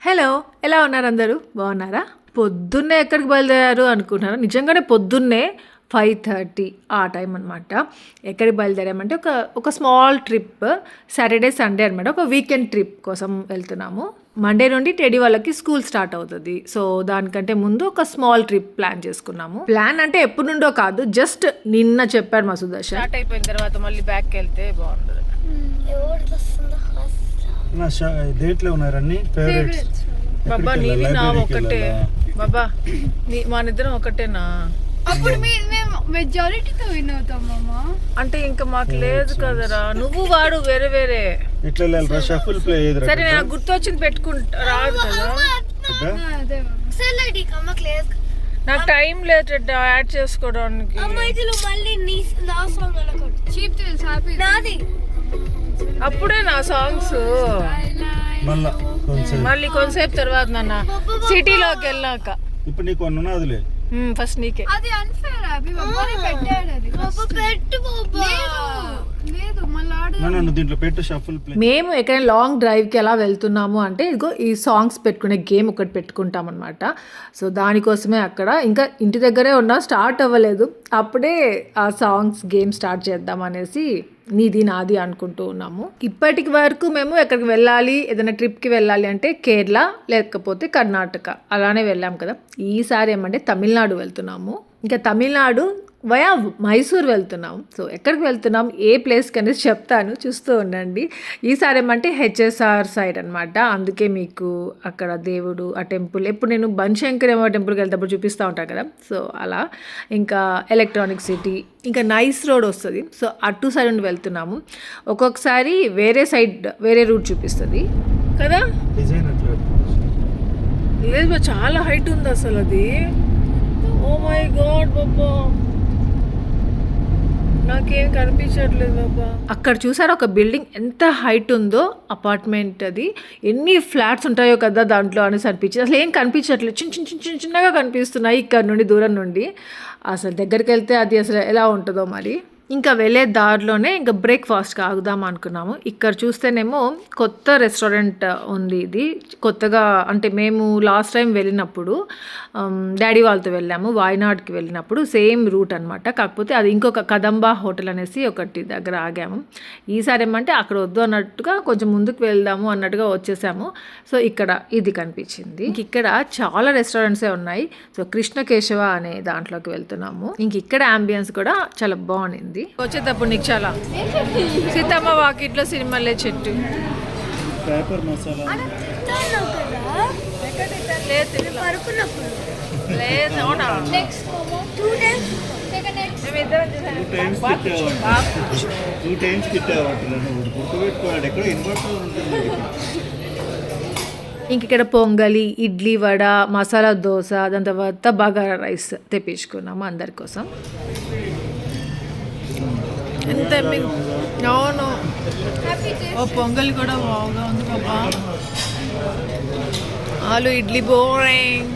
Hello, ఎలా ఉన్నారు అందరూ? బాగున్నారా? పొద్దున్నే ఎక్కడికి బయలుదేరారు అనుకుంటున్నారా? నిజంగానే పొద్దున్నే 5:30 ఆ టైం అనమాట. ఎక్కడికి బయలుదేరామంటే ఒక స్మాల్ ట్రిప్, సాటర్డే సండే అనమాట. ఒక వీకెండ్ ట్రిప్ కోసం వెళ్తున్నాము. మండే నుండి టెడీ వాళ్ళకి స్కూల్ స్టార్ట్ అవుతుంది. సో దానికంటే ముందు ఒక స్మాల్ ట్రిప్ ప్లాన్ చేసుకున్నాము. ప్లాన్ అంటే ఎప్పటి నుండో కాదు, జస్ట్ నిన్న చెప్పారు మా సుదర్శన్. స్టార్ట్ అయిపోయిన తర్వాత మళ్ళీ బ్యాక్కి వెళ్తే బాగుంటుంది. దేంట్లో ఉన్నారన్ని ఫేవరెట్స్ బాబా నీవి నా ఒకటే బాబా, మన ఇద్దరం ఒకటేనా? అప్పుడు మేము మెజారిటీతో విన్ అవుతాం మామా. అంటే ఇంకా మాకు లేదు కదరా, నువ్వు వాడు వేరే వేరే. ఇట్లా వెళ్ళాలి షఫుల్ ప్లే చేద్దాం. సరే నాకు గుర్తొచ్చింది పెట్టుకుంటా, రాదు కదా. అదే సెలైడి కమ్మక్ లేదు, నాకు టైం లేదు యాడ్ చేసుకోవడానికి. అమ్మాయిలు మళ్ళీ నీ నా సాంగ్ అనుకోండి చీప్ థ్రిల్స్ హ్యాపీ నాది. అప్పుడే నా సాంగ్స్ మళ్ళీ కొంతసేపు తర్వాత నాన్న సిటీలోకి వెళ్ళాక. ఇప్పుడు నీకు కొన్ని ఉన్నదిలే, ఫస్ట్ నీకే. అది అన్ఫేర్ అభి బాబాని పెట్టాడు. అది బాబా పెట్టు బాబా, లేదు మళ్ళీ నన్ను దీంట్లో పెట్టు షఫుల్ ప్లే. మేము ఎక్కడైనా లాంగ్ డ్రైవ్కి ఎలా వెళ్తున్నాము అంటే ఇదిగో ఈ సాంగ్స్ పెట్టుకునే గేమ్ ఒకటి పెట్టుకుంటాం అనమాట. సో దానికోసమే అక్కడ ఇంకా ఇంటి దగ్గరే ఉన్నా, స్టార్ట్ అవ్వలేదు, అప్పుడే ఆ సాంగ్స్ గేమ్ స్టార్ట్ చేద్దాం అనేసి నీది నాది అనుకుంటూ ఉన్నాము. ఇప్పటికి వరకు మేము ఎక్కడికి వెళ్ళాలి, ఏదైనా ట్రిప్కి వెళ్ళాలి అంటే కేరళ లేకపోతే కర్ణాటక అలానే వెళ్ళాం కదా. ఈసారి ఏమంటే తమిళనాడు వెళ్తున్నాము. ఇంకా తమిళనాడు వయా మైసూర్ వెళ్తున్నాం. సో ఎక్కడికి వెళ్తున్నాం, ఏ ప్లేస్కి అనేది చెప్తాను, చూస్తూ ఉండండి. ఈసారి ఏమంటే హెచ్ఎస్ఆర్ సైడ్ అనమాట. అందుకే మీకు అక్కడ దేవుడు, ఆ టెంపుల్, ఎప్పుడు నేను బన్శంకర్ ఏమో టెంపుల్కి వెళ్తేప్పుడు చూపిస్తూ ఉంటాను కదా. సో అలా ఇంకా ఎలక్ట్రానిక్ సిటీ, ఇంకా నైస్ రోడ్ వస్తుంది. సో అటు సైడ్ నుండి వెళ్తున్నాము. ఒక్కొక్కసారి వేరే సైడ్ వేరే రూట్ చూపిస్తుంది కదా. లేదు చాలా హైట్ ఉంది అసలు అది. ఓ మై గాడ్ బాబా, నాకేం కనిపించట్లేదు బాబా. అక్కడ చూసారా ఒక బిల్డింగ్ ఎంత హైట్ ఉందో, అపార్ట్మెంట్ అది. ఎన్ని ఫ్లాట్స్ ఉంటాయో కదా దాంట్లో అనేసి అనిపించింది. అసలు ఏం కనిపించట్లేదు, చిన్నగా కనిపిస్తున్నాయి ఇక్కడ నుండి, దూరం నుండి. అసలు దగ్గరికి వెళ్తే అది అసలు ఎలా ఉంటుందో మరి. ఇంకా వెళ్ళే దారిలోనే ఇంకా బ్రేక్ఫాస్ట్కి ఆగుదాం అనుకున్నాము. ఇక్కడ చూస్తేనేమో కొత్త రెస్టారెంట్ ఉంది. ఇది కొత్తగా, అంటే మేము లాస్ట్ టైం వెళ్ళినప్పుడు డాడీ వాళ్ళతో వెళ్ళాము, వాయనాడ్కి వెళ్ళినప్పుడు సేమ్ రూట్ అనమాట. కాకపోతే అది ఇంకొక కదంబా హోటల్ అనేసి ఒకటి దగ్గర ఆగాము. ఈసారి ఏమంటే అక్కడ వద్దు అన్నట్టుగా కొంచెం ముందుకు వెళ్దాము అన్నట్టుగా వచ్చేసాము. సో ఇక్కడ ఇది కనిపించింది. ఇక్కడ చాలా రెస్టారెంట్సే ఉన్నాయి. సో కృష్ణకేశవ అనే దాంట్లోకి వెళ్తున్నాము. ఇంక ఇక్కడ అంబియన్స్ కూడా చాలా బాగుంది. వచ్చేటప్పుడు నీకు చాలా సీతమ్మ వాకిట్లో సినిమాలే చెట్టు పేపర్ మసాలా ఇంక ఇక్కడ పొంగలి, ఇడ్లీ, వడ, మసాలా దోశ, దాని తర్వాత బగారా రైస్ తెప్పించుకున్నాము అందరి కోసం. ఎంత అవును, ఓ పొంగల్ కూడా బాగా ఉంది బాబా. ఆలు ఇడ్లీ బోరింగ్.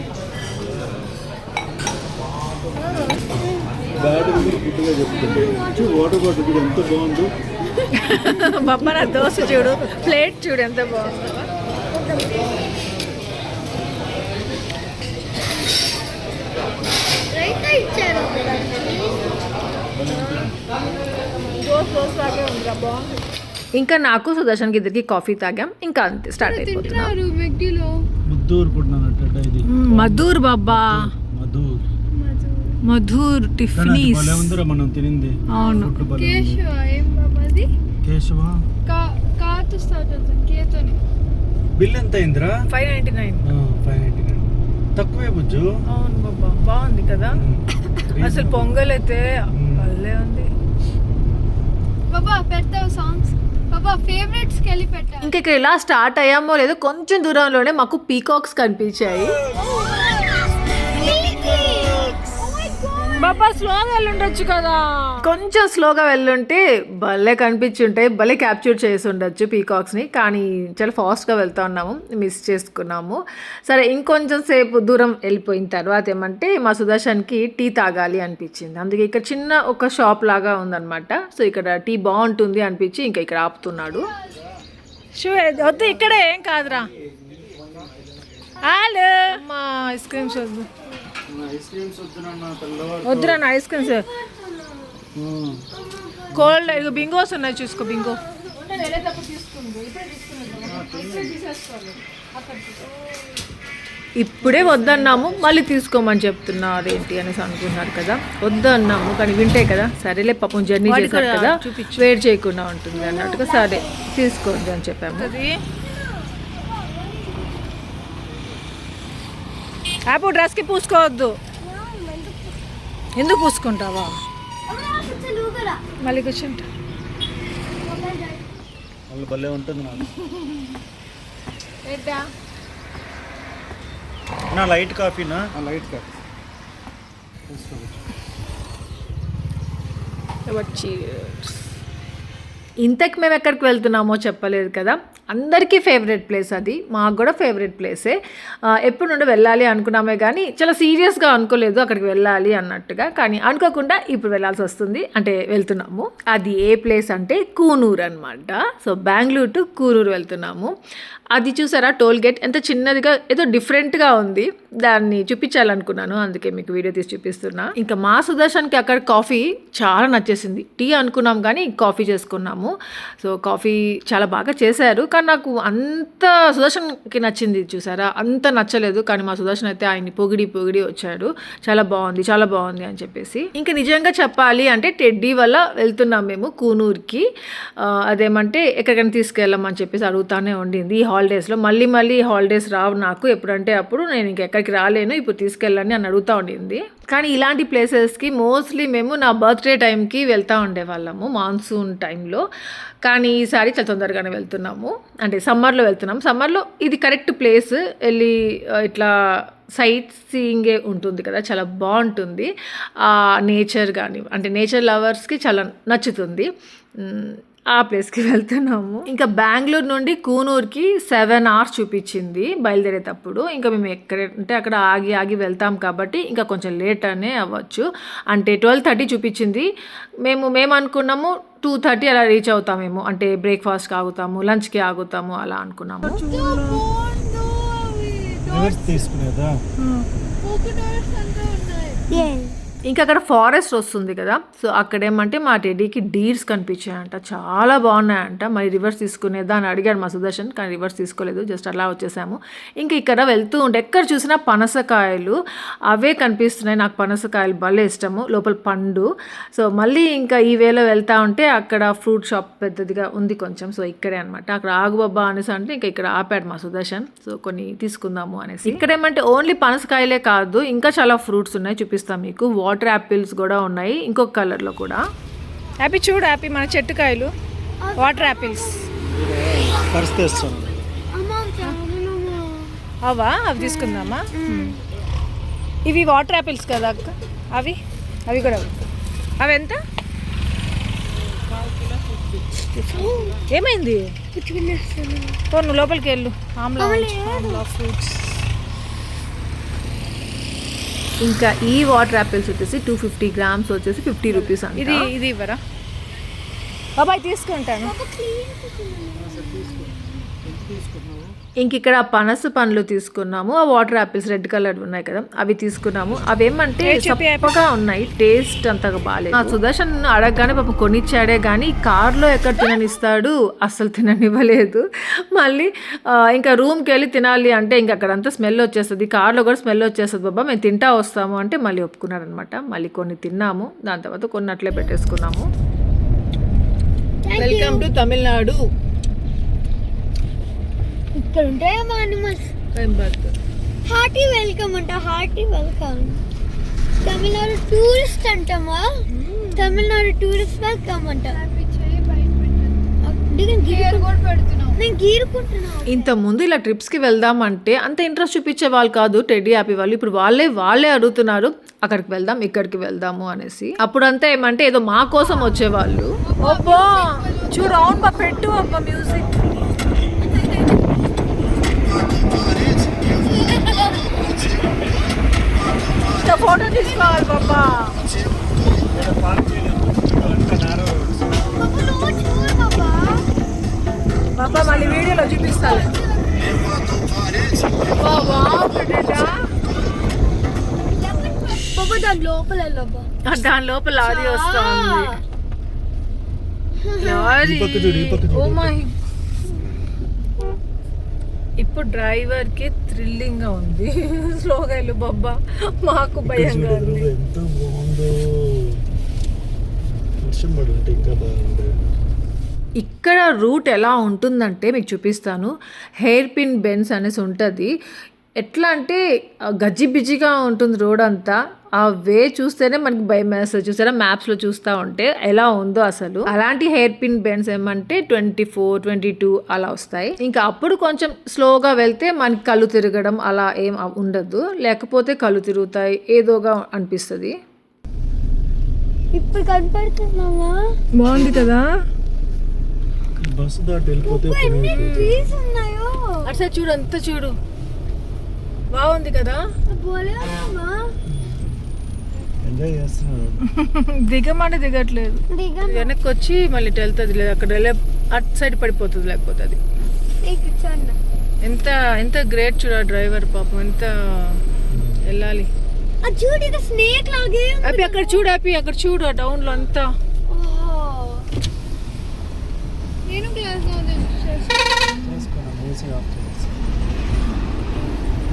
బాబా నా దోశ చూడు, ప్లేట్ చూడు ఎంత బాగుంది. ఇంకా నాకు సుదర్శన్కి ఇద్దరికి కాఫీ తాగాం. ఇంకా అంతే, స్టార్ట్ అయిపోతున్నాం. మధుర్ బాబా, మధుర్ టిఫినీస్. అవును, బిల్ ఎంత అయిందిరా? 599. తక్కువే బుజ్జు. అవును బాబా, బాగుంది కదా. అసలు పొంగల్ అయితే భలే ఉంది బాబా. పెడతావు సాంగ్స్ బాబా, ఫేవరెట్స్ కి వెళ్ళి పెట్టా. ఇంకా ఇక్కడ ఇలా స్టార్ట్ అయ్యామో లేదో కొంచెం దూరంలోనే మాకు పీకాక్స్ కనిపించాయి. బాబా స్లోగా వెళ్ళుండొచ్చు కదా, కొంచెం స్లోగా వెళ్ళుంటే భలే కనిపించుంటాయి, భలే క్యాప్చర్ చేసి ఉండొచ్చు పీకాక్స్ని. కానీ చాలా ఫాస్ట్గా వెళ్తూ ఉన్నాము, మిస్ చేసుకున్నాము. సరే ఇంకొంచెం సేపు దూరం వెళ్ళిపోయిన తర్వాత ఏమంటే మా సుదర్శన్కి టీ తాగాలి అనిపించింది. అందుకే ఇక్కడ చిన్న ఒక షాప్ లాగా ఉందన్నమాట. సో ఇక్కడ టీ బాగుంటుంది అనిపించి ఇంకా ఇక్కడ ఆపుతున్నాడు. వద్దు ఇక్కడే ఏం కాదురా. హలో అమ్మా ఐస్ క్రీమ్స్ వద్దు ఐస్ క్రీమ్స్ వద్దునన్నా పిల్లవాడు. వద్దురా నా ఐస్ క్రీమ్స్ కోల్డ్ ఇక బింగోస్ ఉన్నాయి చూసుకో బింగో ఇప్పుడే వద్దన్నాము మళ్ళీ తీసుకోమని చెప్తున్నా అదేంటి అనేసి అనుకున్నారు కదా వద్దన్నాము కానీ వింటే కదా సరేలే పాపం జర్నీ చేశారు కదా వెయిట్ చేయకుండా ఉంటుంది అన్నట్టుగా సరే తీసుకోండి అని చెప్పాము యాప్ డ్రెస్కి పూసుకోవద్దు ఎందుకు పూసుకుంటావా మళ్ళీ కూర్చుంటా వాళ్ళు భలే ఉంటుంది నాకు. నా లైట్ కాఫీనా లైట్ కాఫీ ఇంతకు మేము ఎక్కడికి వెళ్తున్నామో చెప్పలేదు కదా అందరికీ ఫేవరెట్ ప్లేస్ అది మాకు కూడా ఫేవరెట్ ప్లేసే ఎప్పుడు నుండి వెళ్ళాలి అనుకున్నామే కానీ చాలా సీరియస్గా అనుకోలేదు అక్కడికి వెళ్ళాలి అన్నట్టుగా కానీ అనుకోకుండా ఇప్పుడు వెళ్ళాల్సి వస్తుంది అంటే వెళ్తున్నాము అది ఏ ప్లేస్ అంటే కూనూరు అనమాట సో బెంగళూరు టు కూనూరు వెళ్తున్నాము అది చూసారా టోల్ గేట్ ఎంత చిన్నదిగా ఏదో డిఫరెంట్గా ఉంది దాన్ని చూపించాలనుకున్నాను అందుకే మీకు వీడియో తీసి చూపిస్తున్నా ఇంకా మా సుదర్శన్కి అక్కడ కాఫీ చాలా నచ్చేసింది టీ అనుకున్నాం కానీ కాఫీ చేసుకున్నాము సో కాఫీ చాలా బాగా చేశారు కానీ నాకు అంత సుదర్శన్కి నచ్చింది చూసారా అంత నచ్చలేదు కానీ మా సుదర్శన్ అయితే ఆయన్ని పొగిడి వచ్చాడు చాలా బాగుంది అని చెప్పేసి ఇంకా నిజంగా చెప్పాలి అంటే టెడ్డీ వల్ల వెళ్తున్నాం మేము కూనూరుకి అదేమంటే ఎక్కడికైనా తీసుకెళ్ళమని చెప్పేసి అడుగుతానే ఉండింది ఈ హాలిడేస్లో మళ్ళీ హాలిడేస్ రావు నాకు ఎప్పుడంటే అప్పుడు నేను ఇంకెక్కడికి రాలేను ఇప్పుడు తీసుకెళ్ళండి అని అడుగుతూ ఉండింది కానీ ఇలాంటి ప్లేసెస్కి మోస్ట్లీ మేము నా బర్త్డే టైంకి వెళ్తూ ఉండేవాళ్ళము మాన్సూన్ టైంలో కానీ ఈసారి చాలా తొందరగానే వెళ్తున్నాము అంటే సమ్మర్లో వెళ్తున్నాము సమ్మర్లో ఇది కరెక్ట్ ప్లేస్ వెళ్ళి ఇట్లా సైట్ సీయింగే ఉంటుంది కదా చాలా బాగుంటుంది నేచర్ కానీ అంటే నేచర్ లవర్స్కి చాలా నచ్చుతుంది ఆ ప్లేస్కి వెళ్తున్నాము ఇంకా బెంగళూరు నుండి కూనూరుకి 7 hours చూపించింది బయలుదేరేటప్పుడు ఇంకా మేము ఎక్కడంటే అక్కడ ఆగి వెళ్తాం కాబట్టి ఇంకా కొంచెం లేట్ అనే అవ్వచ్చు అంటే 12:30 చూపించింది మేము అనుకున్నాము 2:30 అలా రీచ్ అవుతామేమో అంటే బ్రేక్ఫాస్ట్కి ఆగుతాము లంచ్కి ఆగుతాము అలా అనుకున్నాము తీసుకునేదా ఇంకా అక్కడ ఫారెస్ట్ వస్తుంది కదా సో అక్కడ ఏమంటే మా టెడ్డీకి డీర్స్ కనిపించాయంట చాలా బాగున్నాయంట మరి రివర్స్ తీసుకునేదా అని అడిగాడు మా సుదర్శన్ కానీ రివర్స్ తీసుకోలేదు జస్ట్ అలా వచ్చేసాము ఇంకా ఇక్కడ వెళ్తూ ఉంటే ఎక్కడ చూసినా పనసకాయలు అవే కనిపిస్తున్నాయి నాకు పనసకాయలు భలే ఇష్టము లోపల పండు సో మళ్ళీ ఇంకా ఈ వేలో వెళ్తా ఉంటే అక్కడ ఫ్రూట్ షాప్ పెద్దదిగా ఉంది కొంచెం సో ఇక్కడే అనమాట అక్కడ ఆగుబాబా అనేసి అంటే ఇంకా ఇక్కడ ఆపాడు మా సుదర్శన్ సో కొన్ని తీసుకుందాము అనేసి ఇక్కడ ఏమంటే ఓన్లీ పనసకాయలే కాదు ఇంకా చాలా ఫ్రూట్స్ ఉన్నాయి చూపిస్తాం మీకు వాటర్ యాపిల్స్ కూడా ఉన్నాయి ఇంకొక కలర్లో కూడా యాపీ చూడు యాపీ మన చెట్టుకాయలు వాటర్ యాపిల్స్ అవా అవి తీసుకుందామా ఇవి వాటర్ యాపిల్స్ కదా అక్క అవి కూడా అవి ఎంత ఏమైంది నువ్వు లోపలికి వెళ్ళు ఆమ్లా ఫ్రూట్స్ ఇంకా ఈ వాటర్ యాపిల్స్ వచ్చేసి 250 grams వచ్చేసి 50 rupees అంట ఇది ఇవ్వరా బాబాయ్ తీసుకుంటాను ఇంక ఇక్కడ పనస పండ్లు తీసుకున్నాము ఆ వాటర్ యాపిల్స్ రెడ్ కలర్ ఉన్నాయి కదా అవి తీసుకున్నాము అవేమంటే చప్పగా ఉన్నాయి టేస్ట్ అంతగా బాగాలేదు సుదర్శన్ అడగగానే పాప కొనిచ్చాడే కానీ కార్లో ఎక్కడ తిననిస్తాడు అస్సలు తిననివ్వలేదు మళ్ళీ ఇంకా రూమ్కి వెళ్ళి తినాలి అంటే ఇంక అక్కడంతా స్మెల్ వచ్చేస్తుంది కార్లో కూడా స్మెల్ వచ్చేస్తుంది బాబా మేము తింటా వస్తాము అంటే మళ్ళీ ఒప్పుకున్నారనమాట మళ్ళీ కొన్ని తిన్నాము దాని తర్వాత కొన్ని అట్లే పెట్టేసుకున్నాము వెల్కమ్ టు తమిళనాడు ఇక్కడ ఉంటాయమ్మా అనిమల్స్ హార్టీ వెల్కమ్ అంట హార్టీ వెల్కమ్ తమిళనాడు టూరిస్ట్ అంటమ్మా తమిళనాడు టూరిస్ట్ వెల్కమ్ అంట ఇంత ముందు ఇలా ట్రిప్స్కి వెళ్దామంటే అంత ఇంట్రెస్ట్ చూపించే వాళ్ళు కాదు టెడ్డీ హ్యాపీ వాళ్ళు ఇప్పుడు వాళ్ళే అడుగుతున్నారు అక్కడికి వెళ్దాం ఇక్కడికి వెళ్దాము అనేసి అప్పుడు అంతా ఏమంటే ఏదో మా కోసం వచ్చేవాళ్ళు అబ్బా చూడు అవును బా పెట్టు అబ్బా మ్యూజిక్ ఫోటో తీసుకోవాలి బాబా బాబా మళ్ళీ వీడియోలో చూపిస్తాను దాని లోపల వెళ్ళబ్బా. దాని లోపల లారీ వస్తా ఉంది. లారీ. ఈ పక్క చూడు, ఈ పక్క చూడు. Oh my. ఇప్పుడు డ్రైవర్ కి థ్రిల్లింగ్ గా ఉంది. స్లోగా వెళ్ళు బాబా, మాకు భయంగా ఉంది. ఎంత బాగుందో. వర్షం పడుంటే ఇంకా బాగుంది. ఇక్కడ రూట్ ఎలా ఉంటుందంటే మీకు చూపిస్తాను. హెయిర్ పిన్ బెన్స్ అనేసి ఉంటుంది. ఎట్లా అంటే గజ్జి బిజిగా ఉంటుంది రోడ్ అంతా. ఆ వే చూస్తేనే మనకి భయం వేస్తుంది. చూసారా మ్యాప్స్లో చూస్తూ ఉంటే ఎలా ఉందో అసలు. అలాంటి హెయిర్ పిన్ బెండ్స్ ఏమంటే 24, 22 అలా వస్తాయి. ఇంకా అప్పుడు కొంచెం స్లోగా వెళ్తే మనకి కళ్ళు తిరగడం అలా ఏం ఉండదు. లేకపోతే కళ్ళు తిరుగుతాయి, ఏదోగా అనిపిస్తుంది. ఇప్పుడు కనపడుతున్నావా? బాగుంది కదా. బస్సు దాటి వెళ్ళిపోతే ఎన్ని ట్రీస్ ఉన్నాయో. అట్లా చూడు, అంతా చూడు, బాగుంది కదా. పోలేవా? ఎంజాయ్ చేస్తున్నారు. దిగమంటే దిగట్లేదు. వెనక్కి వచ్చి మళ్ళీ ఇటు వెళ్తుంది. లేదు అక్కడ వెళ్ళే అటు సైడ్ పడిపోతుంది. లేకపోతే అది ఎంత గ్రేట్ చూడ డ్రైవర్ పాపం, ఎంత వెళ్ళాలి. చూడు, ఇది స్నేక్ లాగే. అవి అక్కడ చూడు, అక్కడ చూడు, ఆ టౌన్ లో అంతా. నేను గ్లాస్ చేసుకున్నాం. ఏసీ ఆఫ్ చేసి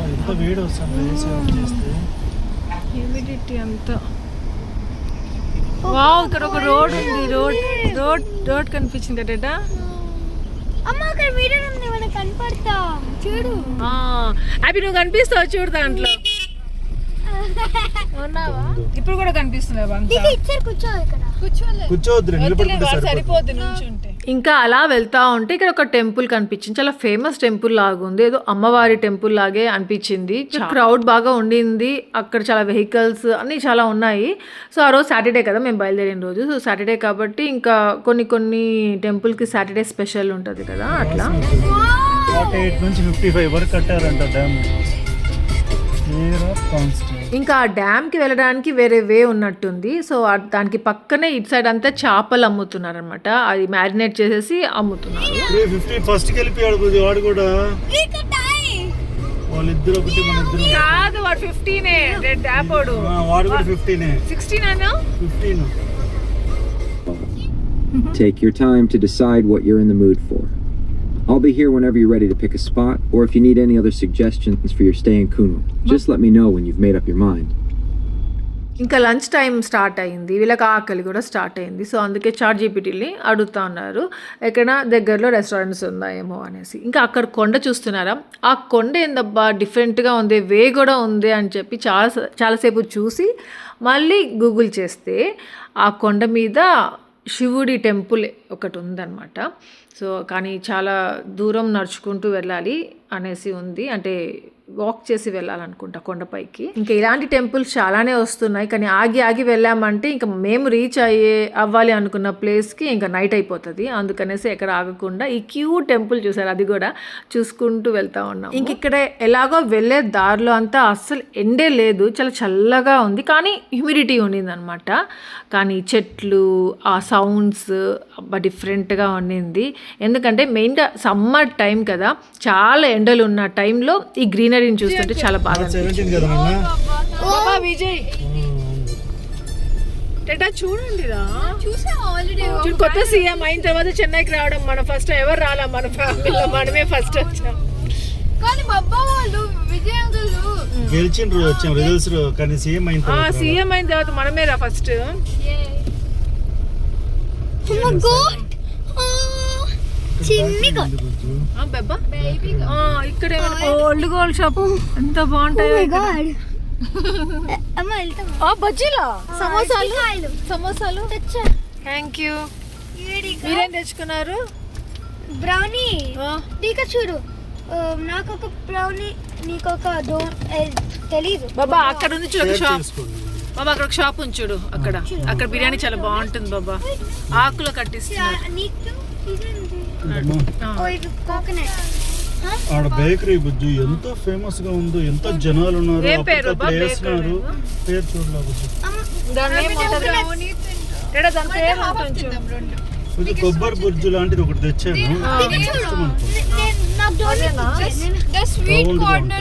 ఎంత వేడి వస్తుంది. ఏసీ ఆఫ్ చేస్తే హ్యూమిడిటీ అంతా. వావ్, ఇక్కడ ఒక రోడ్ ఉంది. రోడ్ కనిపించింది డేటా. అమ్మ అక్కడ మిర్రర్ ఉంది, మనకు కనపడతా. చూడు. అవి నువ్వు కనిపిస్తావు చూడు దాంట్లో. ఉన్నావా? ఇప్పుడు కూడా కనిపిస్తున్నావా? కూర్చోవద్దు, నిలబడుకుంటే సరిపోద్ది నుంచుంటే. ఇంకా అలా వెళ్తా ఉంటే ఇక్కడ ఒక టెంపుల్ కనిపించింది. చాలా ఫేమస్ టెంపుల్ లాగా ఉంది. ఏదో అమ్మవారి టెంపుల్ లాగే అనిపించింది. క్రౌడ్ బాగా ఉండింది. అక్కడ చాలా వెహికల్స్ అన్ని చాలా ఉన్నాయి. సో ఆ రోజు సాటర్డే కదా మేము బయలుదేరిన రోజు. సో సాటర్డే కాబట్టి ఇంకా కొన్ని టెంపుల్ కి సాటర్డే స్పెషల్ ఉంటుంది కదా, అట్లా. 48 నుంచి 55 వరకు కట్టారంట డ్యామ్. ఇంకా ఆ డ్యామ్ కి వెళ్ళడానికి వేరే వే ఉన్నట్టుంది. సో దానికి పక్కనే ఇటు సైడ్ అంతా చేపలు అమ్ముతున్నారు అనమాట. అది మ్యారినేట్ చేసేసి అమ్ముతున్నారు. 350 ఫస్ట్ కి వెళ్ళిపోయాడు వాడు కూడా. వాళ్ళిద్దరు ఒకటి, మన ఇద్దరు కాదు. వాడు 15 రెడ్ యాపోడు. వాడు కూడా 15 16 అన్నా 15. Take your time to decide what you're in the mood for. I'll be here whenever you're ready to pick a spot, or if you need any other suggestions for your stay in Kunu, just let me know when you've made up your mind. ఇంకా lunch time start అయింది. వీళ్ళకి ఆకలి కూడా start అయింది. So అందుకే ChatGPTని అడుగుతా ఉన్నారు ఎక్కడ దగ్గరలో రెస్టారెంట్స్ ఉందాయేమో అనేసి. ఇంకా అక్కడ కొండ చూస్తున్నారా? ఆ కొండ ఏందబ్బా డిఫరెంట్గా ఉంది, వే కూడా ఉంది అని చెప్పి చాలాసేపు చూసి మళ్ళీ గూగుల్ చేస్తే ఆ కొండ మీద శివుడి టెంపుల్ ఒకటి ఉందన్నమాట. సో కానీ చాలా దూరం నడుచుకుంటూ వెళ్ళాలి అనేసి ఉంది. అంటే వాక్ చేసి వెళ్ళాలనుకుంటా కొండపైకి. ఇంకా ఇలాంటి టెంపుల్స్ చాలానే వస్తున్నాయి. కానీ ఆగి వెళ్ళామంటే ఇంకా మేము రీచ్ అవ్వాలి అనుకున్న ప్లేస్కి ఇంకా నైట్ అయిపోతుంది. అందుకనేసి ఎక్కడ ఆగకుండా ఈ క్యూట్ టెంపుల్ చూసారు, అది కూడా చూసుకుంటూ వెళ్తా ఉన్నాం. ఇంక ఇక్కడ ఎలాగో వెళ్ళే దారిలో అంతా అస్సలు ఎండే లేదు, చాలా చల్లగా ఉంది. కానీ హ్యూమిడిటీ ఉండింది అనమాట. కానీ చెట్లు, ఆ సౌండ్స్ డిఫరెంట్గా ఉండింది. ఎందుకంటే మెయిన్గా సమ్మర్ టైం కదా, చాలా ఎండలు ఉన్న టైంలో ఈ గ్రీనరీని చూస్తుంటే చాలా బాగా విజయ్ చూడండి కొత్త సీఎం అయిన తర్వాత చెన్నైకి రావడం మన ఫస్ట్. ఎవరు రాలా మన ఫ్యామిలీలో, మనమే ఫస్ట్ వచ్చాం. కానీ బాబా వాళ్ళు గెలిచిన రోజు వచ్చాం రిజల్ట్స్. కానీ సీఎం అయిన తర్వాత మనమే రా ఫస్ట్. ఇక్కడ ఓల్డ్ గోల్డ్ షాప్ ఎంత బాగుంటాయి. బజ్జీలా, సమోసాలు థ్యాంక్ యూ. మీరేం తెచ్చుకున్నారు? బ్రౌనీ. నీకు చూడు, నాకు ఒక బ్రౌనీ, నీకు ఒక తెలీదు బాబా. అక్కడ ఉంది చూడు షాప్ బాబా, అక్కడ ఒక షాప్ ఉంది చూడు. అక్కడ బిర్యానీ చాలా బాగుంటుంది బాబా. ఆకులో కట్టిస్తున్నారు. ఆడ బేకరీ బుజ్జు ఎంత ఫేమస్ గా ఉందో, ఎంత జనాలు ఉన్నారు. పేరు చూడలేదు. కొబ్బరి బుజ్జు లాంటిది ఒకటి తెచ్చాను. The sweet corner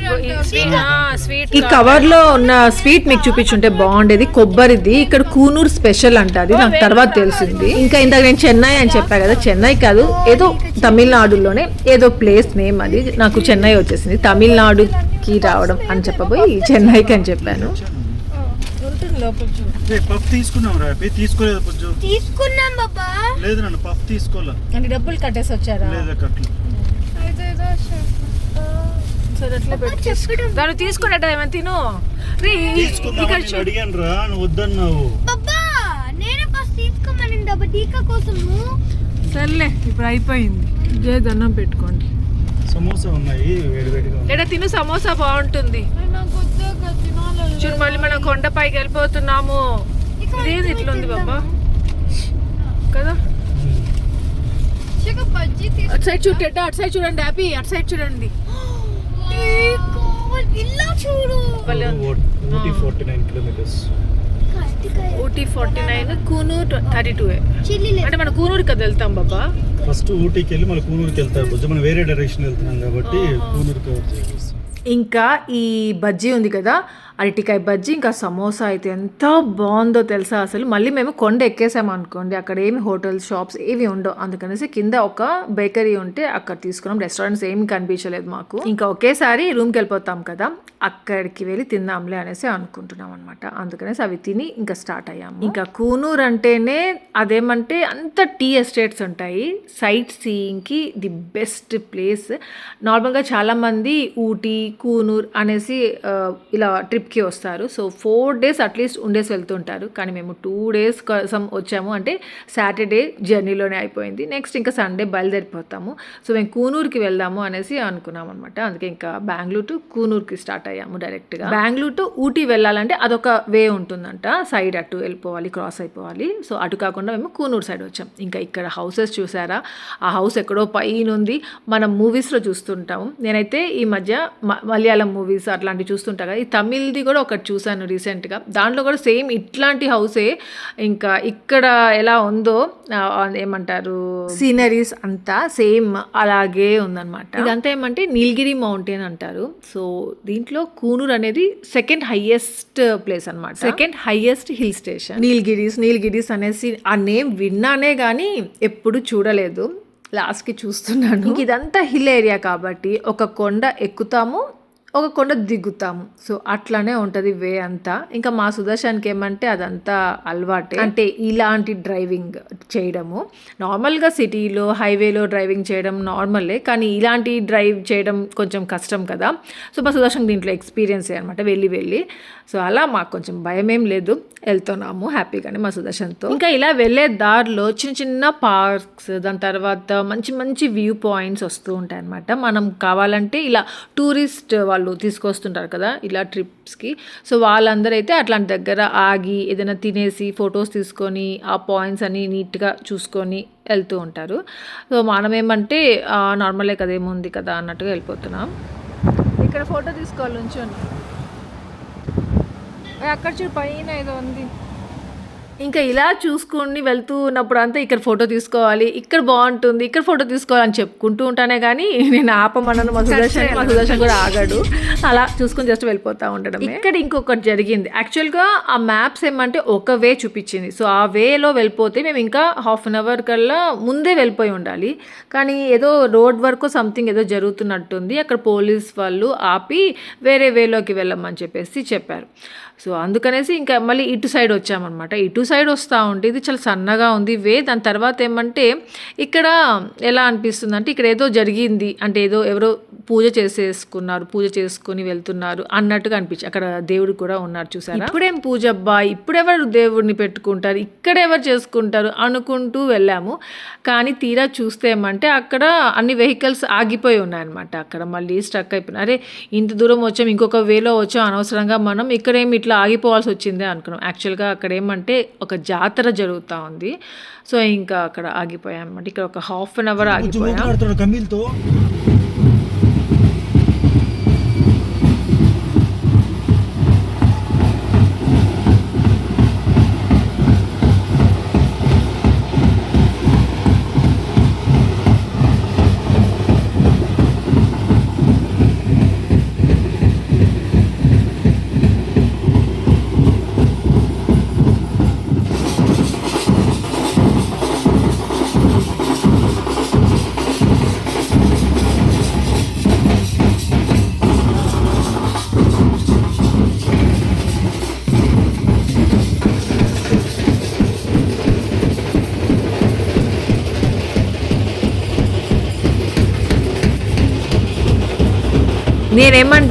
స్వీట్ ఈ కవర్ లో ఉన్న స్వీట్ మీకు చూపించుంటే బాగుండేది. కొబ్బరిది ఇక్కడ కూనూర్ స్పెషల్ అంట, అది నాకు తర్వాత తెలిసింది. ఇంకా ఇందాక నేను చెన్నై అని చెప్పా కదా, చెన్నై కాదు, ఏదో తమిళనాడులోనే ఏదో ప్లేస్ నేమ్, అది నాకు చెన్నై వచ్చేసింది. తమిళనాడుకి రావడం అని చెప్పబోయి చెన్నైకి అని చెప్పాను. పఫ్ తీసుకున్నాం రా, తీసుకోలేదు పుజ్జు. తీసుకున్నాం బాబా. లేదు నన్ను పఫ్ తీసుకోలే. అంటే డబ్బులు కట్టేసి వచ్చారా? లేదా కట్లు. దాన్ని తీసుకునేట ఏమైనా తిను. తీసుకుందామని అడిగాను రా, నువ్వు వద్దన్నావు. బాబా నేను ఫస్ట్ తీసుకోమని డబ్బా టీకా కోసము. సర్లే ఇప్పుడు అయిపోయింది. దండం పెట్టుకోండి. సమోసా ఉన్నాయి వేడివేడిగా. లేదా తిను, సమోసా బాగుంటుంది. చూడు మళ్ళీ మనం కొండపైకి వెళ్ళిపోతున్నాము. ఇదేది ఇట్లా ఉంది బాబా కదా. అటు సైడ్ చూడట, అటు సైడ్ చూడండి హ్యాపీ, అటు సైడ్ చూడండి. ఇలా చూడు. ఊటీ 49 కిలోమీటర్స్. ఊటీ 49, కూనూర్ 32. చిల్లి అంటే మనం కూనూరు కదా వెళ్తాం బాబా. ఫస్ట్ ఊటీకి వెళ్ళి మళ్ళీ కూనూరుకి వెళ్తారు బుజ్జు. మనం వేరే డైరెక్షన్ వెళ్తున్నాం కాబట్టి కూనూరు కవర్ చేసేసి. ఇంకా ఈ బజ్జీ ఉంది కదా, అరటికాయ బజ్జీ, ఇంకా సమోసా అయితే ఎంత బాగుందో తెలుసా అసలు. మళ్ళీ మేము కొండ ఎక్కేసాము అనుకోండి, అక్కడ ఏమి హోటల్స్ షాప్స్ ఏవి ఉండవు, అందుకనేసి కింద ఒక బేకరీ ఉంటే అక్కడ తీసుకున్నాం. రెస్టారెంట్స్ ఏమి కనిపించలేదు మాకు. ఇంకా ఒకేసారి రూమ్కి వెళ్ళిపోతాం కదా, అక్కడికి వెళ్ళి తిందాంలే అనేసి అనుకుంటున్నాం అనమాట. అందుకనేసి అవి తిని ఇంకా స్టార్ట్ అయ్యాము. ఇంకా కూనూర్ అంటేనే అదేమంటే అంత టీ ఎస్టేట్స్ ఉంటాయి. సైట్ సీయింగ్కి ది బెస్ట్ ప్లేస్. నార్మల్గా చాలామంది ఊటీ, కూనూర్ అనేసి ఇలా ట్రిప్కి వస్తారు. సో 4 days అట్లీస్ట్ ఉండేసి వెళ్తుంటారు. కానీ మేము 2 days కోసం వచ్చాము. అంటే సాటర్డే జర్నీలోనే అయిపోయింది. నెక్స్ట్ ఇంకా సండే బయలుదేరిపోతాము. సో మేము కూనూరుకి వెళ్దాము అనేసి అనుకున్నాం అనమాట. అందుకే ఇంకా బెంగళూరు టు కూనూరుకి స్టార్ట్ అయ్యాము డైరెక్ట్గా. బెంగళూరు టు ఊటీ వెళ్ళాలంటే అదొక వే ఉంటుందంట, సైడ్ అటు వెళ్ళిపోవాలి, క్రాస్ అయిపోవాలి. సో అటు కాకుండా మేము కూనూరు సైడ్ వచ్చాం. ఇంకా ఇక్కడ హౌసెస్ చూసారా, ఆ హౌస్ ఎక్కడో పైన ఉంది. మనం మూవీస్లో చూస్తుంటాము. నేనైతే ఈ మధ్య మలయాళం మూవీస్ అట్లాంటివి చూస్తుంటా కదా, ఈ తమిళ్ది కూడా ఒకటి చూసాను రీసెంట్గా. దాంట్లో కూడా సేమ్ ఇట్లాంటి హౌసే. ఇంకా ఇక్కడ ఎలా ఉందో ఏమంటారు సీనరీస్ అంతా సేమ్ అలాగే ఉందన్నమాట. ఇదంతా ఏమంటే నీలగిరి మౌంటైన్ అంటారు. సో దీంట్లో కూనూర్ అనేది సెకండ్ హైయెస్ట్ ప్లేస్ అనమాట, second highest hill station. Nilgiris అనేసి ఆ నేమ్ విన్నానే కానీ ఎప్పుడు చూడలేదు. లాస్ట్కి చూస్తున్నాను. ఇదంతా హిల్ ఏరియా కాబట్టి ఒక కొండ ఎక్కుతాము, ఒక కొండ దిగుతాము. సో అట్లానే ఉంటుంది వే అంతా. ఇంకా మా సుదర్శన్కి ఏమంటే అదంతా అలవాటే, అంటే ఇలాంటి డ్రైవింగ్ చేయడము. నార్మల్గా సిటీలో హైవేలో డ్రైవింగ్ చేయడం నార్మలే, కానీ ఇలాంటి డ్రైవ్ చేయడం కొంచెం కష్టం కదా. సో మా సుదర్శన్ దీంట్లో ఎక్స్పీరియన్స్ అనమాట, వెళ్ళి. సో అలా మాకు కొంచెం భయం ఏం లేదు, వెళ్తున్నాము హ్యాపీగానే మా సుదర్శన్తో. ఇంకా ఇలా వెళ్ళే దారిలో చిన్న పార్క్స్, దాని తర్వాత మంచి వ్యూ పాయింట్స్ వస్తూ ఉంటాయి అనమాట. మనం కావాలంటే ఇలా టూరిస్ట్ వాళ్ళు తీసుకొస్తుంటారు కదా ఇలా ట్రిప్స్కి. సో వాళ్ళందరూ అయితే అట్లాంటి దగ్గర ఆగి ఏదైనా తినేసి ఫొటోస్ తీసుకొని ఆ పాయింట్స్ అన్ని నీట్గా చూసుకొని వెళ్తూ ఉంటారు. సో మనం ఏమంటే నార్మలే కదా, ఏముంది కదా అన్నట్టుగా వెళ్ళిపోతున్నాం. ఇక్కడ ఫోటో తీసుకోవాలి నుంచోని. అక్కడ చూడు పైన ఏదో ఉంది. ఇంకా ఇలా చూసుకుని వెళ్తూ ఉన్నప్పుడు అంతా ఇక్కడ ఫోటో తీసుకోవాలి, ఇక్కడ బాగుంటుంది, ఇక్కడ ఫోటో తీసుకోవాలని చెప్పుకుంటూ ఉంటానే కానీ నేను ఆపమన్నాను. మా సుదర్శన్ కూడా ఆగాడు. అలా చూసుకుని జస్ట్ వెళ్ళిపోతూ ఉండడం. ఇక్కడ ఇంకొకటి జరిగింది. యాక్చువల్గా ఆ మ్యాప్స్ ఏమంటే ఒక వే చూపించింది. సో ఆ వేలో వెళ్ళిపోతే మేము ఇంకా 1/2 hour కల్లా ముందే వెళ్ళిపోయి ఉండాలి. కానీ ఏదో రోడ్ వర్క్ సంథింగ్ ఏదో జరుగుతున్నట్టుంది. అక్కడ పోలీస్ వాళ్ళు ఆపి వేరే వేలోకి వెళ్ళమని చెప్పేసి చెప్పారు. సో అందుకనేసి ఇంకా మళ్ళీ ఇటు సైడ్ వచ్చామన్నమాట. ఇటు సైడ్ వస్తూ ఉంటే ఇది చాలా సన్నగా ఉంది వే. దాని తర్వాత ఏమంటే ఇక్కడ ఎలా అనిపిస్తుంది అంటే ఇక్కడ ఏదో జరిగింది, అంటే ఎవరో పూజ చేసుకుని వెళ్తున్నారు అన్నట్టుగా అనిపించి, అక్కడ దేవుడు కూడా ఉన్నారు చూసారా. ఇప్పుడేం పూజ అబ్బా, ఇప్పుడెవరు దేవుడిని పెట్టుకుంటారు, ఇక్కడ ఎవరు చేసుకుంటారు అనుకుంటూ వెళ్ళాము. కానీ తీరా చూస్తే ఏమంటే అక్కడ అన్ని వెహికల్స్ ఆగిపోయి ఉన్నాయన్నమాట. అక్కడ మళ్ళీ స్ట్రక్ అయిపోయినాయి. అరే ఇంత దూరం వచ్చాం, ఇంకొక వేలో వచ్చాం, అనవసరంగా మనం ఇక్కడేమి ఇట్లా ఆగిపోవాల్సి వచ్చిందే అనుకున్నాం. యాక్చువల్గా అక్కడ ఏమంటే ఒక జాతర జరుగుతూ ఉంది. సో ఇంకా అక్కడ ఆగిపోయాం అనమాట. ఇక్కడ ఒక 1/2 hour ఆగిపోయాం.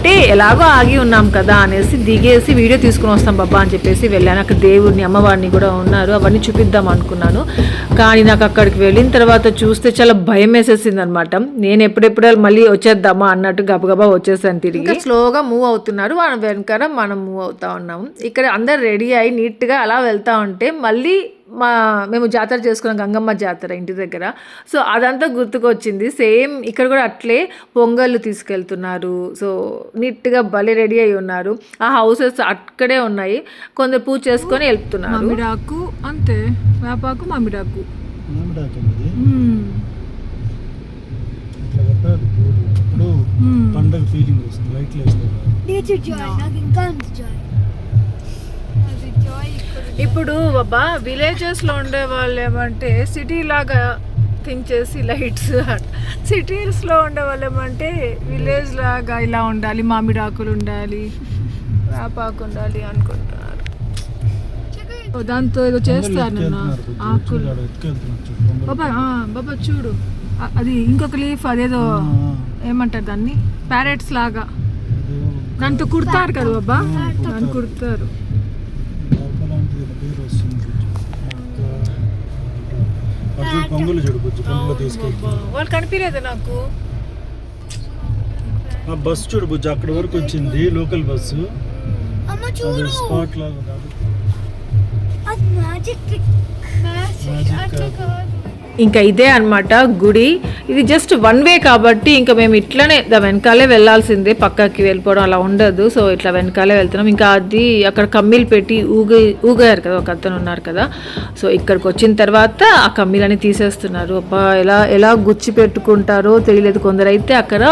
ఉంటే ఎలాగో ఆగి ఉన్నాం కదా అనేసి దిగేసి వీడియో తీసుకుని వస్తాం బాబా అని చెప్పేసి వెళ్ళాను. అక్కడ దేవుడిని అమ్మవారిని కూడా ఉన్నారు, అవన్నీ చూపిద్దాం అనుకున్నాను. కానీ నాకు అక్కడికి వెళ్ళిన తర్వాత చూస్తే చాలా భయం వేసేసింది అనమాట. నేను ఎప్పుడెప్పుడు మళ్ళీ వచ్చేద్దామా అన్నట్టు గబగబా వచ్చేసాను తిరిగి. స్లోగా మూవ్ అవుతున్నారు, వాళ్ళ వెనకాల మనం మూవ్ అవుతా ఉన్నాము. ఇక్కడ అందరు రెడీ అయ్యి నీట్గా అలా వెళ్తా ఉంటే మళ్ళీ మేము జాతర చేసుకున్నాం, గంగమ్మ జాతర ఇంటి దగ్గర. సో అదంతా గుర్తుకొచ్చింది. సేమ్ ఇక్కడ కూడా అట్లే పొంగళ్ళు తీసుకెళ్తున్నారు. సో నీట్గా భలే రెడీ అయి ఉన్నారు. ఆ హౌసెస్ అక్కడే ఉన్నాయి, కొందరు పూజ చేసుకొని వెళ్తున్నారు. మామిడాకు అంతే, వేపాకు మామిడాకు. పండగ ఫీలింగ్ వస్తుంది, లైట్లు ఇప్పుడు బాబా విలేజెస్లో ఉండే వాళ్ళు ఏమంటే సిటీ లాగా థింక్ చేసి లైట్స్, సిటీస్లో ఉండే వాళ్ళు ఏమంటే విలేజ్ లాగా ఇలా ఉండాలి, మామిడాకులు ఉండాలి, వేపాకు ఉండాలి అనుకుంటున్నారు. దాంతో ఏదో చేస్తారు ఆకులు. బాబా బాబా చూడు, అది ఇంకొక లీఫ్, అదేదో ఏమంటారు దాన్ని, ప్యారెట్స్ లాగా దాంతో కుడతారు కదా బాబా, దాన్ని కుడతారు. పొంగులు చూడవచ్చు, పొంగులు తీసుకెళ్తాం. వాళ్ళు కనిపించలేదు నాకు. ఆ బస్సు చూడవచ్చు, అక్కడ వరకు వచ్చింది లోకల్ బస్సు, స్పాట్ లాగా కాదు. ఇంకా ఇదే అన్నమాట గుడి. ఇది జస్ట్ వన్ వే కాబట్టి ఇంకా మేము ఇట్లనే వెనకాలే వెళ్ళాల్సిందే, పక్కకి వెళ్ళిపోవడం అలా ఉండదు. సో ఇట్లా వెనకాలే వెళ్తున్నాం. ఇంకా అది అక్కడ కమ్మీలు పెట్టి ఊగారు కదా, ఒక అతను ఉన్నారు కదా. సో ఇక్కడికి వచ్చిన తర్వాత ఆ కమ్మీలని తీసేస్తున్నారు. అబ్బా ఎలా గుచ్చి పెట్టుకుంటారో తెలియలేదు. కొందరైతే అక్కడ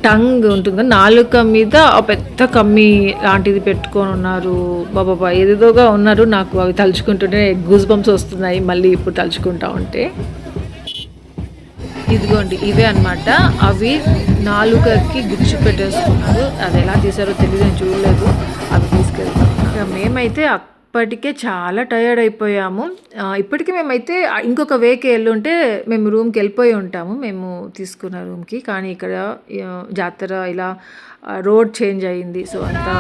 టంగ్ ఉంటుంది, నాలుక మీద ఆ పెద్ద కమ్మీ లాంటిది పెట్టుకొని ఉన్నారు. బాబా ఏదేదోగా ఉన్నారు. నాకు అవి తలుచుకుంటుంటే గూస్ బంప్స్ వస్తున్నాయి మళ్ళీ ఇప్పుడు తలుచుకుంటా ఉంటే. ఇదిగోండి ఇవే అన్నమాట, అవి నాలుకకి గుచ్చి పెట్టేసుకున్నారు. అది ఎలా తీసారో తెలియదు, నేను చూడలేదు. అవి తీసుకెళ్తాం. మేమైతే అప్పటికే చాలా టయర్డ్ అయిపోయాము. ఇప్పటికీ మేమైతే ఇంకొక వేకి వెళ్ళుంటే మేము రూమ్కి వెళ్ళిపోయి ఉంటాము, మేము తీసుకున్న రూమ్కి. కానీ ఇక్కడ జాతర ఇలా రోడ్ చేంజ్ అయ్యింది. సో అంతా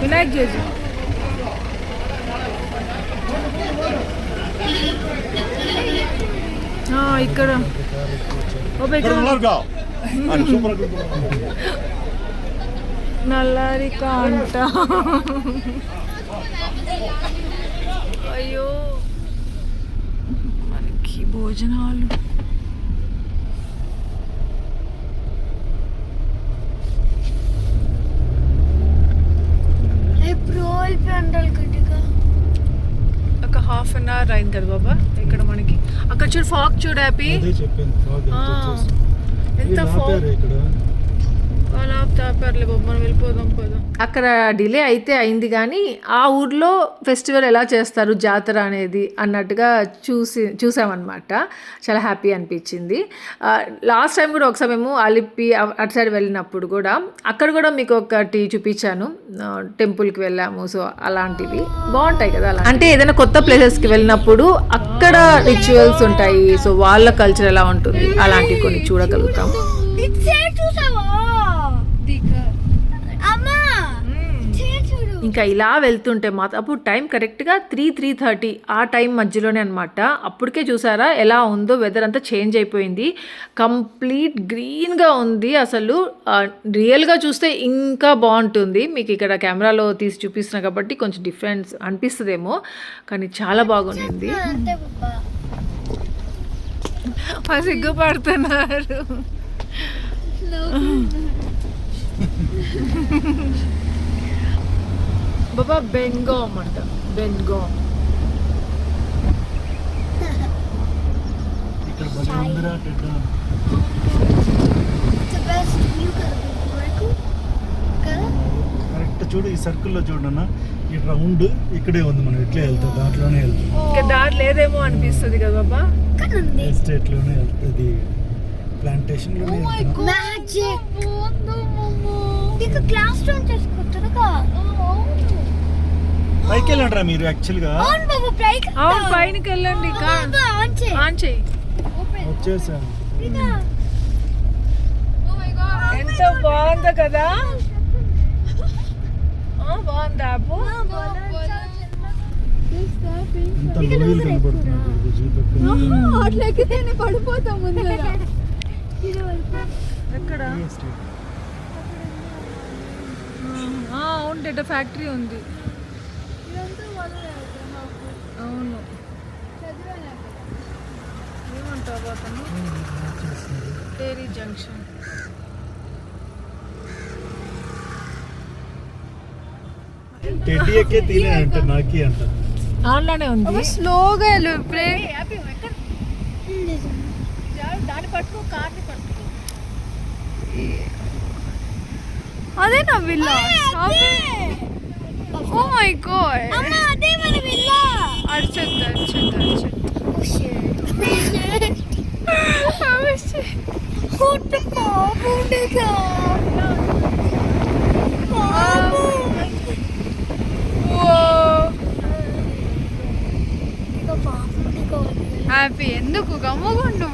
వినాయక్ చేసి ఇక్కడ నల్లారిక అంట. అయ్యో మనకి భోజనాలు. ఒక హాఫ్ అన్ అవర్ అయింది కదా బాబా ఇక్కడ మనకి. అక్కడ చూడు ఫాగ్ చూడు, హ్యాపీ ఎంత ఫాగ్. అలా తాపారులే బాబు, మనం వెళ్ళిపోదాం పదా. అక్కడ డిలే అయితే అయింది కానీ ఆ ఊర్లో ఫెస్టివల్ ఎలా చేస్తారు జాతర అనేది అన్నట్టుగా చూసామన్నమాట. చాలా హ్యాపీ అనిపించింది. లాస్ట్ టైం కూడా ఒకసారి మేము అలిప్పి అటు సైడ్ వెళ్ళినప్పుడు కూడా అక్కడ కూడా మీకు ఒకటి చూపించాను, టెంపుల్కి వెళ్ళాము. సో అలాంటివి బాగుంటాయి కదా. అలా అంటే ఏదైనా కొత్త ప్లేసెస్కి వెళ్ళినప్పుడు అక్కడ రిచువల్స్ ఉంటాయి, సో వాళ్ళ కల్చర్ ఎలా ఉంటుంది అలాంటివి కొన్ని చూడగలుగుతాం. ఇంకా ఇలా వెళ్తుంటే మాత్రం అప్పుడు టైం కరెక్ట్గా 3:30 ఆ టైం మధ్యలోనే అనమాట. అప్పటికే చూసారా ఎలా ఉందో, వెదర్ అంతా చేంజ్ అయిపోయింది, కంప్లీట్ గ్రీన్గా ఉంది. అసలు రియల్గా చూస్తే ఇంకా బాగుంటుంది. మీకు ఇక్కడ కెమెరాలో తీసి చూపిస్తున్నా కాబట్టి కొంచెం డిఫరెన్స్ అనిపిస్తుందేమో, కానీ చాలా బాగుంది. సిగ్గుపడుతున్నారు. బాబా బెంగామ్ అంట, బెంగామ్. కరెక్ట్ చూడు, ఈ సర్కిల్లో చూడన్నా ఈ రౌండ్ ఇక్కడే ఉంది, మనం ఇట్లే వెళ్తాం, దాంట్లోనే వెళ్తాం. ఇంకా దారి లేదేమో అనిపిస్తుంది కదా బాబా. ఎస్టేట్ లోనే వెళ్తుంది, ప్లాంటేషన్ లోనే వెళ్తున్నాం. మ్యాజిక్ నీకు క్లాస్ రూమ్ చేసుకుంటారుగా. పైకి వెళ్ళంటారా మీరు యాక్చువల్ గా? అవును బాబు పైకి. అవును పైనకి వెళ్ళండి. ఆన్ చేయి. వచ్చేసాను. ఎంత బాగుందో కదా. బాగుందా అప్పు? ఎంత లోయలు కనపడుతున్నాయి. అట్లా ఎక్కితేనే పడిపోతాం ముందర. ఎక్కడ? అవును డేటా ఫ్యాక్టరీ ఉంది. అవును ఏమంటావు అతను? Dairy junction. టెడ్డీ ఎక్కే తీనే అంట, నాకి అంట. ఆన్లోనే ఉంది. స్లోగా వెళ్ళు. దాన్ని పట్టుకో, కార్ని పట్టుకో. అదే నా విల్లా. ఓ మై గాడ్ అదే మన విల్లా. అర్చొద్దు. హ్యాపీ ఎందుకు గమ్ముగుండు.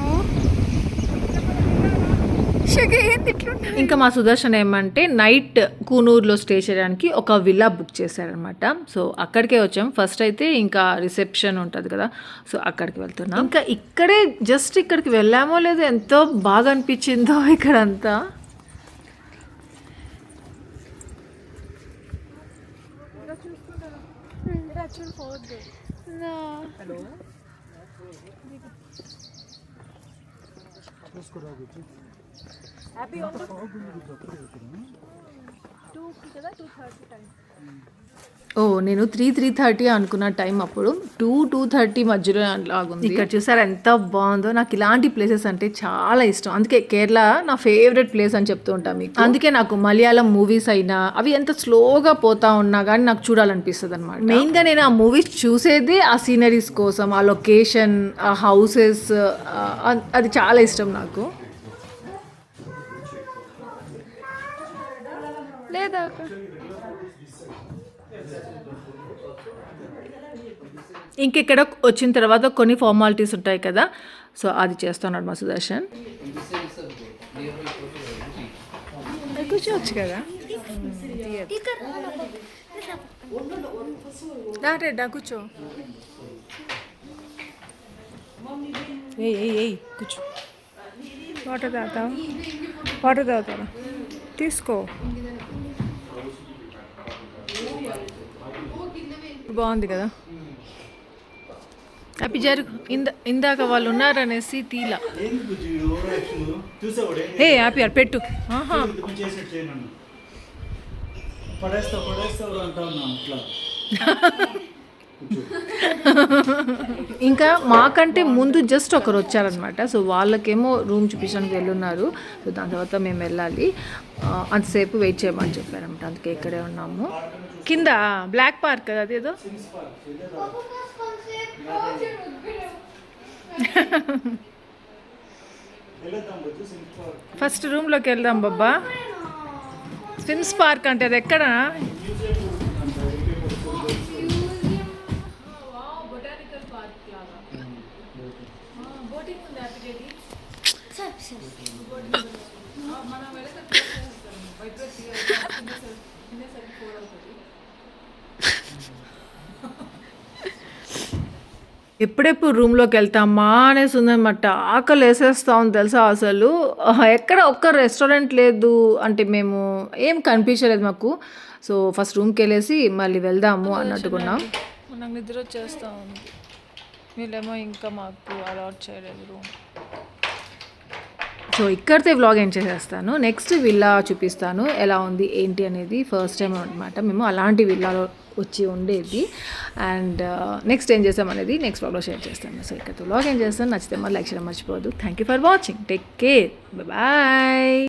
ఇంకా మా సుదర్శన్ ఏమంటే నైట్ కూనూరులో స్టే చేయడానికి ఒక విల్లా బుక్ చేశారనమాట. సో అక్కడికే వచ్చాం. ఫస్ట్ అయితే ఇంకా రిసెప్షన్ ఉంటుంది కదా, సో అక్కడికి వెళ్తున్నాం. ఇంకా ఇక్కడే జస్ట్ ఇక్కడికి వెళ్ళామో లేదో ఎంతో బాగా అనిపించిందో ఇక్కడంతా. ఓ నేను 3:30 అనుకున్న టైం, అప్పుడు 2:30 మధ్యలో లాగుంది. ఇక్కడ చూసారు ఎంత బాగుందో. నాకు ఇలాంటి ప్లేసెస్ అంటే చాలా ఇష్టం. అందుకే కేరళ నా ఫేవరెట్ ప్లేస్ అని చెప్తూ ఉంటాను మీకు. అందుకే నాకు మలయాళం మూవీస్ అయినా అవి ఎంత స్లోగా పోతా ఉన్నా కానీ నాకు చూడాలనిపిస్తుంది అనమాట. మెయిన్గా నేను ఆ మూవీస్ చూసేదే ఆ సీనరీస్ కోసం, ఆ లొకేషన్, ఆ హౌసెస్, అది చాలా ఇష్టం నాకు. లేదా ఇంకెక్కడ వచ్చిన తర్వాత కొన్ని ఫార్మాలిటీస్ ఉంటాయి కదా, సో అది చేస్తున్నాడు మా సుదర్శన్. కూర్చోవచ్చు కదా, డా కూర్చో. ఏయ్ కూర్చో. వాటర్ తాగుతారా? తీసుకో. బాగుంది కదా. హ్యాపీ జరుగు. ఇందాక వాళ్ళు ఉన్నారనేసి తీలా. ఏ హ్యాపీ అర్ పెట్టు. ఇంకా మాకంటే ముందు జస్ట్ ఒకరు వచ్చారనమాట. సో వాళ్ళకేమో రూమ్ చూపించడానికి వెళ్ళున్నారు. సో దాని తర్వాత మేము వెళ్ళాలి, అంతసేపు వెయిట్ చేయమని చెప్పారనమాట. అందుకే ఇక్కడే ఉన్నాము. కింద బ్లాక్ పార్క్ కదా అదేదో. ఫస్ట్ రూమ్లోకి వెళ్దాం బాబా. స్విమ్స్ పార్క్ అంటే అది ఎక్కడ? ఎప్పుడెప్పుడు రూమ్లోకి వెళ్తామా అనేసి ఉందన్నమాట. ఆకలి వేసేస్తా ఉంది తెలుసా. అసలు ఎక్కడ ఒక్క రెస్టారెంట్ లేదు, అంటే మేము ఏం కనిపించలేదు మాకు. సో ఫస్ట్ రూమ్కి వెళ్ళేసి మళ్ళీ వెళ్దాము అన్నట్టుకున్నాం. నాకు నిద్ర వచ్చేస్తూ ఉంది. వీళ్ళేమో ఇంకా మాకు అలాట్ చేయలేదు రూమ్. సో ఇక్కడితే వ్లాగ్ ఎండ్ చేసేస్తాను. నెక్స్ట్ విల్లా చూపిస్తాను ఎలా ఉంది ఏంటి అనేది. ఫస్ట్ టైం అనమాట మేము అలాంటి విల్లాలో వచ్చి ఉండేది. అండ్ నెక్స్ట్ ఏం చేస్తాం అనేది నెక్స్ట్ వ్లాగ్లో షేర్ చేస్తాను. సో ఇక్కడితో వ్లాగ్ ఏం చేస్తాను. నచ్చితే మరి లైక్ చేయడం మర్చిపోవద్దు. Thank you for watching. Take care. Bye.